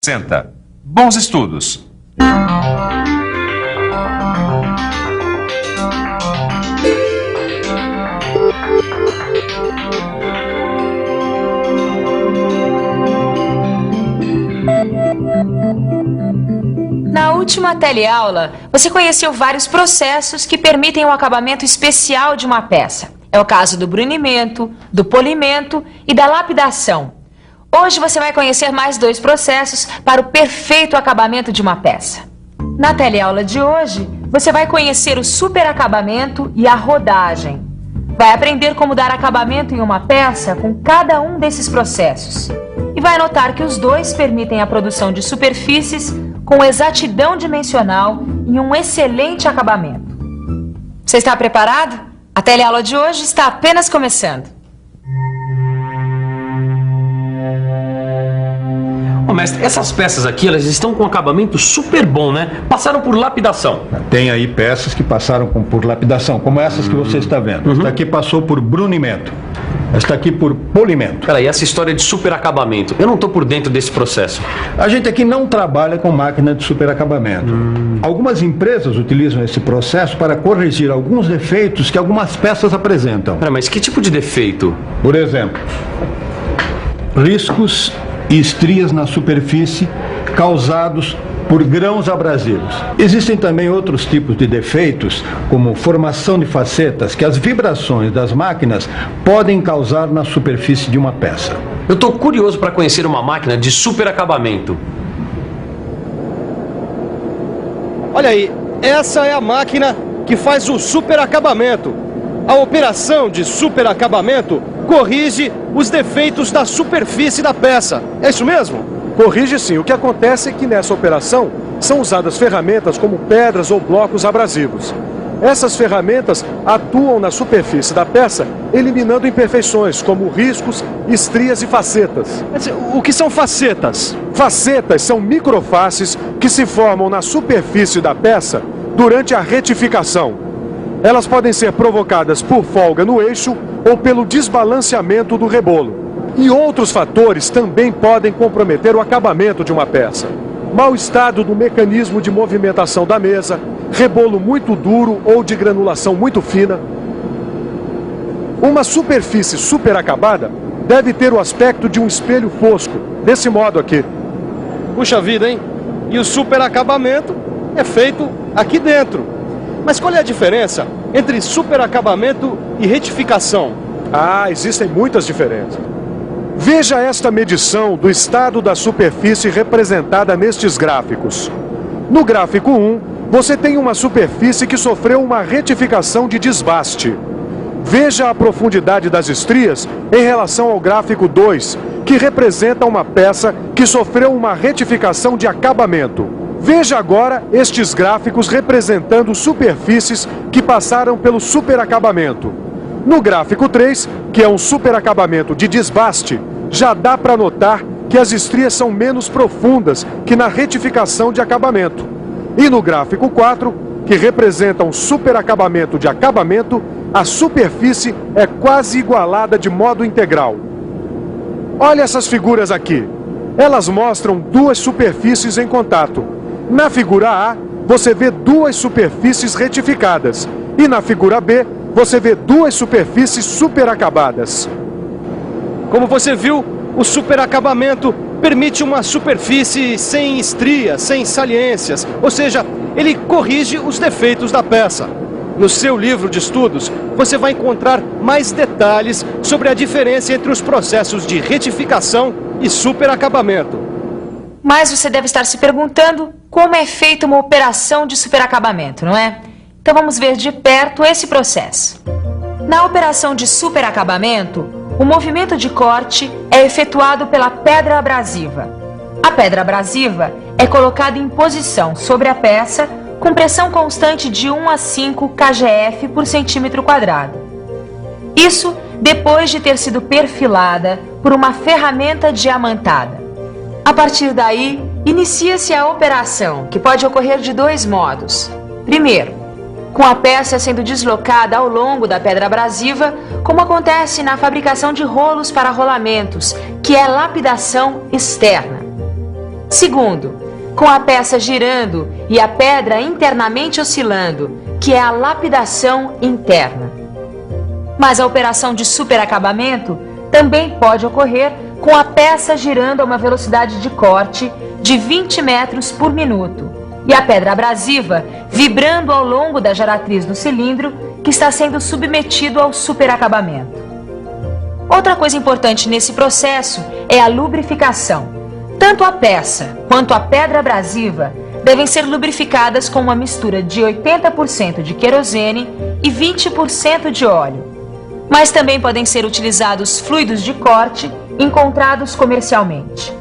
Senta. Bons estudos. Na última teleaula, você conheceu vários processos que permitem o acabamento especial de uma peça. É o caso do brunimento, do polimento e da lapidação. Hoje você vai conhecer mais 2 processos para o perfeito acabamento de uma peça. Na teleaula de hoje, você vai conhecer o superacabamento e a rodagem. Vai aprender como dar acabamento em uma peça com cada um desses processos. E vai notar que os 2 permitem a produção de superfícies com exatidão dimensional e um excelente acabamento. Você está preparado? A teleaula de hoje está apenas começando. Ô, mestre, essas peças aqui, elas estão com um acabamento super bom, né? Passaram por lapidação. Tem aí peças que passaram por lapidação, como essas que você está vendo. Esta aqui passou por brunimento. Esta aqui por polimento. Peraí, essa história de superacabamento, eu não estou por dentro desse processo. A gente aqui não trabalha com máquina de superacabamento. Algumas empresas utilizam esse processo para corrigir alguns defeitos que algumas peças apresentam. Pera, mas que tipo de defeito? Por exemplo, riscos e estrias na superfície causados por grãos abrasivos. Existem também outros tipos de defeitos, como formação de facetas, que as vibrações das máquinas podem causar na superfície de uma peça. Eu estou curioso para conhecer uma máquina de superacabamento. Olha aí, essa é a máquina que faz o superacabamento. A operação de superacabamento corrige os defeitos da superfície da peça. É isso mesmo? Corrige sim. O que acontece é que nessa operação são usadas ferramentas como pedras ou blocos abrasivos. Essas ferramentas atuam na superfície da peça, eliminando imperfeições como riscos, estrias e facetas. O que são facetas? Facetas são microfaces que se formam na superfície da peça durante a retificação. Elas podem ser provocadas por folga no eixo ou pelo desbalanceamento do rebolo. E outros fatores também podem comprometer o acabamento de uma peça. Mau estado do mecanismo de movimentação da mesa, rebolo muito duro ou de granulação muito fina. Uma superfície superacabada deve ter o aspecto de um espelho fosco, desse modo aqui. Puxa vida, hein? E o superacabamento é feito aqui dentro. Mas qual é a diferença entre superacabamento e retificação? Ah, existem muitas diferenças. Veja esta medição do estado da superfície representada nestes gráficos. No gráfico 1, você tem uma superfície que sofreu uma retificação de desbaste. Veja a profundidade das estrias em relação ao gráfico 2, que representa uma peça que sofreu uma retificação de acabamento. Veja agora estes gráficos representando superfícies que passaram pelo superacabamento. No gráfico 3, que é um superacabamento de desbaste, já dá para notar que as estrias são menos profundas que na retificação de acabamento. E no gráfico 4, que representa um superacabamento de acabamento, a superfície é quase igualada de modo integral. Olha essas figuras aqui. Elas mostram 2 superfícies em contato. Na figura A, você vê 2 superfícies retificadas. E na figura B, você vê 2 superfícies superacabadas. Como você viu, o superacabamento permite uma superfície sem estrias, sem saliências, ou seja, ele corrige os defeitos da peça. No seu livro de estudos, você vai encontrar mais detalhes sobre a diferença entre os processos de retificação e superacabamento. Mas você deve estar se perguntando como é feita uma operação de superacabamento, não é? Então vamos ver de perto esse processo. Na operação de superacabamento, o movimento de corte é efetuado pela pedra abrasiva. A pedra abrasiva é colocada em posição sobre a peça com pressão constante de 1 a 5 kgf por centímetro quadrado. Isso depois de ter sido perfilada por uma ferramenta diamantada. A partir daí, inicia-se a operação, que pode ocorrer de 2 modos. Primeiro, com a peça sendo deslocada ao longo da pedra abrasiva, como acontece na fabricação de rolos para rolamentos, que é lapidação externa. Segundo, com a peça girando e a pedra internamente oscilando, que é a lapidação interna. Mas a operação de superacabamento também pode ocorrer com a peça girando a uma velocidade de corte de 20 metros por minuto e a pedra abrasiva vibrando ao longo da geratriz do cilindro que está sendo submetido ao superacabamento. Outra coisa importante nesse processo é a lubrificação. Tanto a peça quanto a pedra abrasiva devem ser lubrificadas com uma mistura de 80% de querosene e 20% de óleo. Mas também podem ser utilizados fluidos de corte encontrados comercialmente.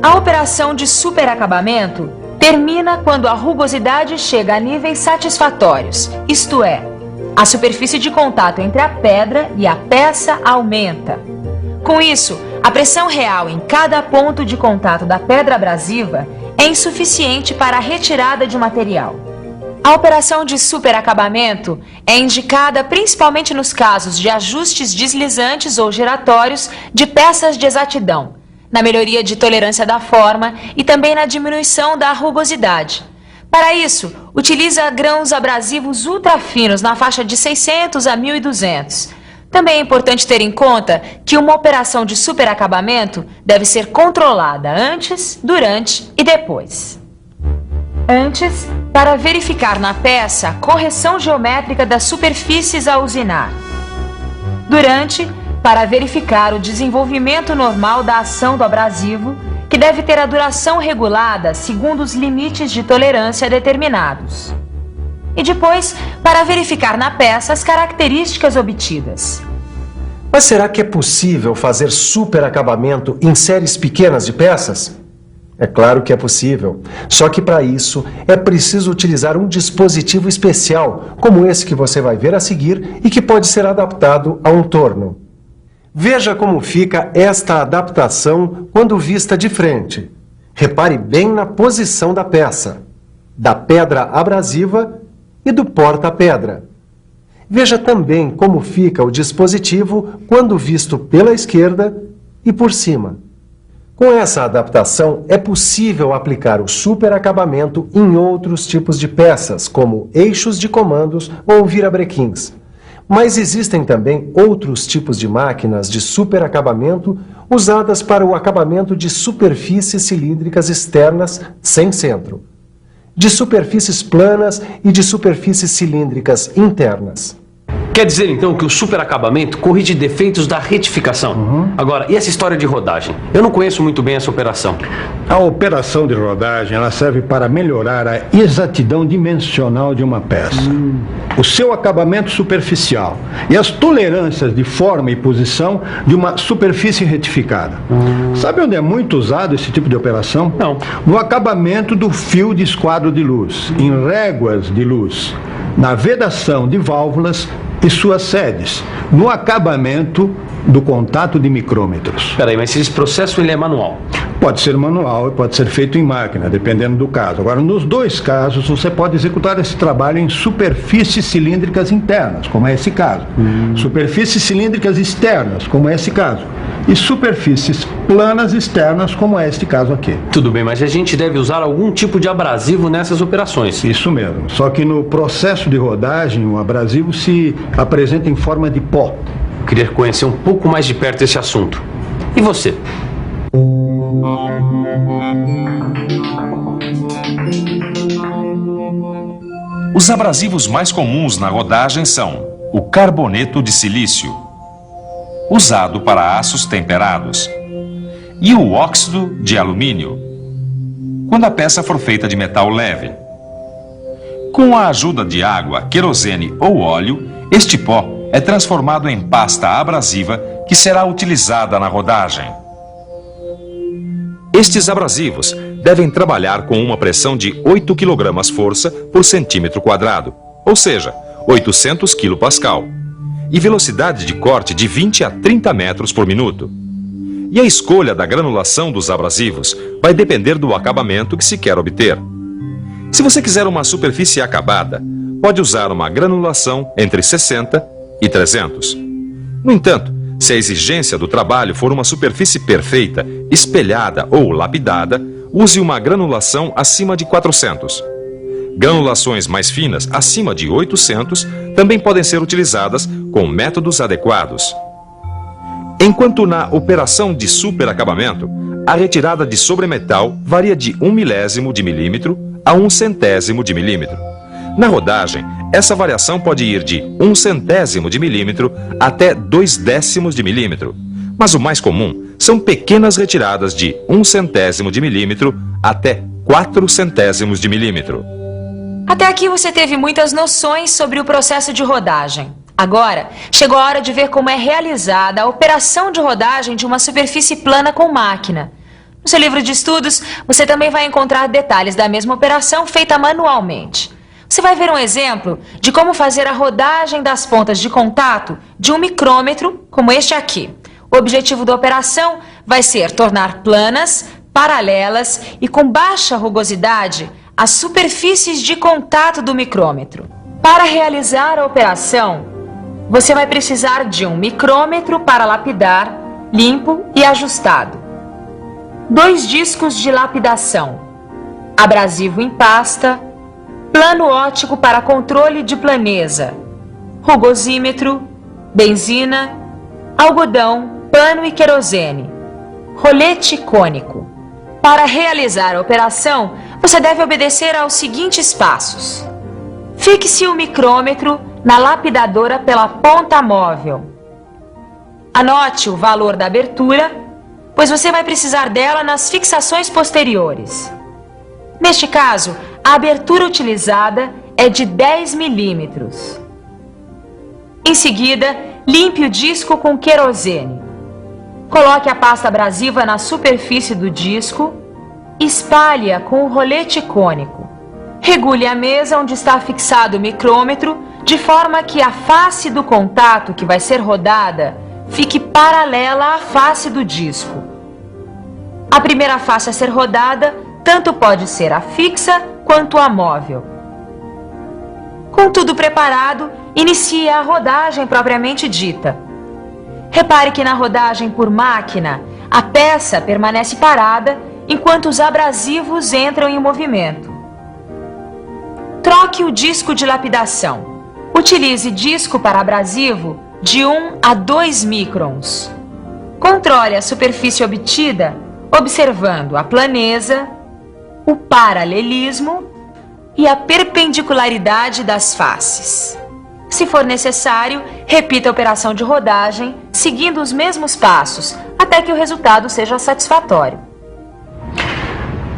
A operação de superacabamento termina quando a rugosidade chega a níveis satisfatórios, isto é, a superfície de contato entre a pedra e a peça aumenta. Com isso, a pressão real em cada ponto de contato da pedra abrasiva é insuficiente para a retirada de material. A operação de superacabamento é indicada principalmente nos casos de ajustes deslizantes ou giratórios de peças de exatidão, na melhoria de tolerância da forma e também na diminuição da rugosidade. Para isso, utiliza grãos abrasivos ultrafinos na faixa de 600 a 1.200. Também é importante ter em conta que uma operação de superacabamento deve ser controlada antes, durante e depois. Antes, para verificar na peça a correção geométrica das superfícies a usinar. Durante, para verificar o desenvolvimento normal da ação do abrasivo, que deve ter a duração regulada segundo os limites de tolerância determinados. E depois, para verificar na peça as características obtidas. Mas será que é possível fazer superacabamento em séries pequenas de peças? É claro que é possível, só que para isso é preciso utilizar um dispositivo especial, como esse que você vai ver a seguir e que pode ser adaptado a um torno. Veja como fica esta adaptação quando vista de frente. Repare bem na posição da peça, da pedra abrasiva e do porta-pedra. Veja também como fica o dispositivo quando visto pela esquerda e por cima. Com essa adaptação, é possível aplicar o superacabamento em outros tipos de peças, como eixos de comandos ou virabrequins. Mas existem também outros tipos de máquinas de superacabamento usadas para o acabamento de superfícies cilíndricas externas sem centro, de superfícies planas e de superfícies cilíndricas internas. Quer dizer, então, que o superacabamento corrige defeitos da retificação. Agora, e essa história de rodagem? Eu não conheço muito bem essa operação. A operação de rodagem ela serve para melhorar a exatidão dimensional de uma peça, o seu acabamento superficial e as tolerâncias de forma e posição de uma superfície retificada. Sabe onde é muito usado esse tipo de operação? Não. No acabamento do fio de esquadro de luz, em réguas de luz, na vedação de válvulas e suas sedes, no acabamento do contato de micrômetros. Peraí, mas esse processo ele é manual? Pode ser manual e pode ser feito em máquina, dependendo do caso. Agora, nos dois casos, você pode executar esse trabalho em superfícies cilíndricas internas, como é esse caso. Superfícies cilíndricas externas, como é esse caso. E superfícies planas externas, como é este caso aqui. Tudo bem, mas a gente deve usar algum tipo de abrasivo nessas operações. Isso mesmo. Só que no processo de rodagem, o abrasivo se apresenta em forma de pó. Eu queria conhecer um pouco mais de perto esse assunto. E você? Os abrasivos mais comuns na rodagem são o carboneto de silício, usado para aços temperados, e o óxido de alumínio, quando a peça for feita de metal leve. Com a ajuda de água, querosene ou óleo, este pó é transformado em pasta abrasiva que será utilizada na rodagem. Estes abrasivos devem trabalhar com uma pressão de 8 kg força por centímetro quadrado, ou seja, 800 kPa, e velocidade de corte de 20 a 30 metros por minuto. E a escolha da granulação dos abrasivos vai depender do acabamento que se quer obter. Se você quiser uma superfície acabada, pode usar uma granulação entre 60 e 300. No entanto, se a exigência do trabalho for uma superfície perfeita, espelhada ou lapidada, use uma granulação acima de 400. Granulações mais finas, acima de 800, também podem ser utilizadas com métodos adequados. Enquanto na operação de superacabamento, a retirada de sobremetal varia de 1/1000 de milímetro a 1/100 de milímetro. Na rodagem, essa variação pode ir de 1/100 de milímetro até 2/10 de milímetro. Mas o mais comum são pequenas retiradas de 1/100 de milímetro até 4/100 de milímetro. Até aqui você teve muitas noções sobre o processo de rodagem. Agora, chegou a hora de ver como é realizada a operação de rodagem de uma superfície plana com máquina. No seu livro de estudos, você também vai encontrar detalhes da mesma operação feita manualmente. Você vai ver um exemplo de como fazer a rodagem das pontas de contato de um micrômetro, como este aqui. O objetivo da operação vai ser tornar planas, paralelas e com baixa rugosidade as superfícies de contato do micrômetro. Para realizar a operação, você vai precisar de um micrômetro para lapidar, limpo e ajustado. 2 discos de lapidação, abrasivo em pasta, plano óptico para controle de planeza, rugosímetro, benzina, algodão, pano e querosene, rolete cônico. Para realizar a operação, você deve obedecer aos seguintes passos. Fixe o micrômetro na lapidadora pela ponta móvel. Anote o valor da abertura, pois você vai precisar dela nas fixações posteriores. Neste caso, a abertura utilizada é de 10 milímetros. Em seguida, limpe o disco com querosene. Coloque a pasta abrasiva na superfície do disco, espalhe-a com o rolete cônico. Regule a mesa onde está fixado o micrômetro, de forma que a face do contato que vai ser rodada fique paralela à face do disco. A primeira face a ser rodada tanto pode ser a fixa quanto a móvel. Com tudo preparado, inicie a rodagem propriamente dita. Repare que na rodagem por máquina, a peça permanece parada enquanto os abrasivos entram em movimento. Troque o disco de lapidação. Utilize disco para abrasivo de 1 a 2 microns. Controle a superfície obtida observando a planeza, o paralelismo e a perpendicularidade das faces. Se for necessário, repita a operação de rodagem, seguindo os mesmos passos, até que o resultado seja satisfatório.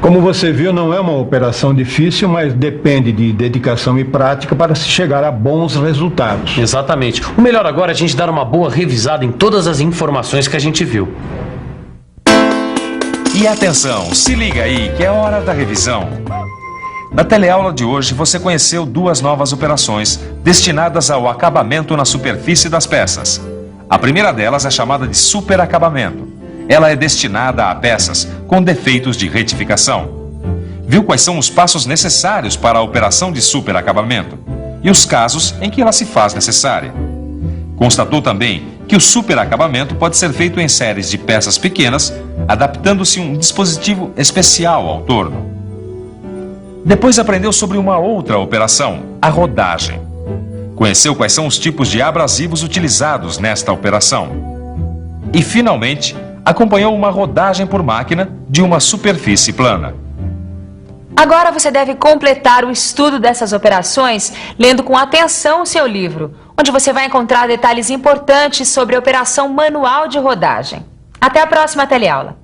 Como você viu, não é uma operação difícil, mas depende de dedicação e prática para se chegar a bons resultados. Exatamente. O melhor agora é a gente dar uma boa revisada em todas as informações que a gente viu. E atenção, se liga aí que é hora da revisão. Na teleaula de hoje você conheceu 2 novas operações destinadas ao acabamento na superfície das peças. A primeira delas é chamada de superacabamento. Ela é destinada a peças com defeitos de retificação. Viu quais são os passos necessários para a operação de superacabamento e os casos em que ela se faz necessária. Constatou também que o superacabamento pode ser feito em séries de peças pequenas, adaptando-se um dispositivo especial ao torno. Depois aprendeu sobre uma outra operação, a rodagem. Conheceu quais são os tipos de abrasivos utilizados nesta operação. E, finalmente, acompanhou uma rodagem por máquina de uma superfície plana. Agora você deve completar o estudo dessas operações lendo com atenção o seu livro, onde você vai encontrar detalhes importantes sobre a operação manual de rodagem. Até a próxima teleaula.